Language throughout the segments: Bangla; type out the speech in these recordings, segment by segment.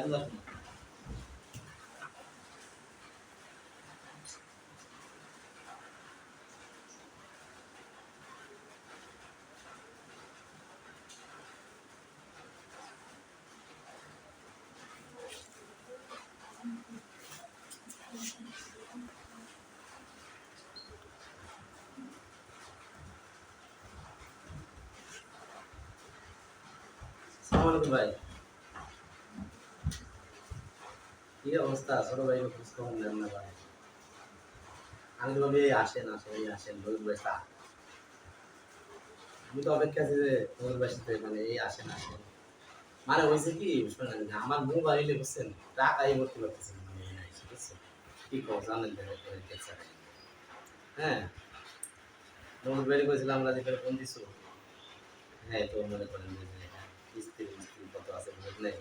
আসসালামু ভাই, কি অবস্থা? ছোট ভাই খোঁজ খবর নেন না ভাই। আমি তো ভাবি আসেন আসেন এই আসেন রোজ বৈশা। আমি তো অপেক্ষা আছি যে রোজ বৈশাতে মানে এই আসেন আসেন। মানে হয়েছে কি শোনেন, আমার মোবাইলে বুঝছেন টাকাই ভর্তি করতেছেন মানে এই নাই, বুঝছেন কি খবর জানেন? হ্যাঁ, রোজ বের করেছিলাম আমরা যেখানে ফোন দিছো। হ্যাঁ, তো মনে করেন যে কিস্তি মিস্ত্রি কত আছে বুঝলেন?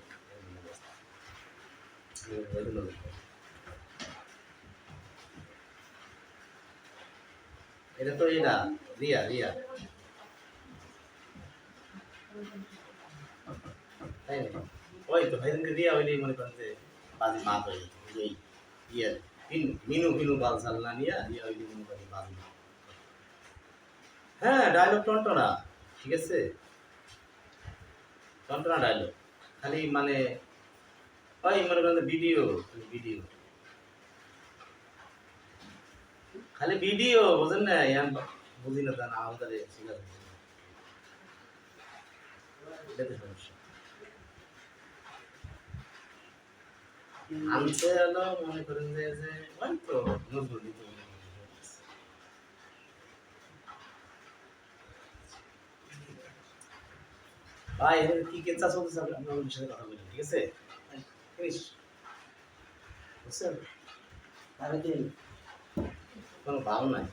এটা তো এটা রিয়া রিয়া, তাই না? ওই তো ভাই রিয়া হইলেই মনে করেন যে বাজি মাত হয়ে যেত এই ইয়ে মিনু মিনু বাল সাল না নিয়া রিয়া হইলে মনে করেন বাজি মাত। হ্যাঁ, ডায়লগ টনটনা, ঠিক আছে, টনটনা ডায়লগ। খালি মানে ওই মনে করেন ভিডিও, ভিডিও খালি ভিডিও বুঝেন না ইয়ান, বুঝি না জানা আমাদের ঠিক আছে, এটাতে সমস্যা। আনতে হলো মনে করেন যে ওই তো নজরুল দিতে ভাই এখানে কি কেচ্ছা চলতেছে আপনি ওর সাথে কথা বলেন, ঠিক আছে? ফিনিশ, বুঝছেন? তাহলে কি কোনো ভাব নাই।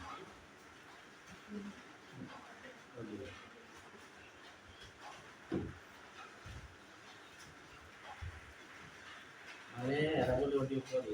মানে এরা বলে ওটি করে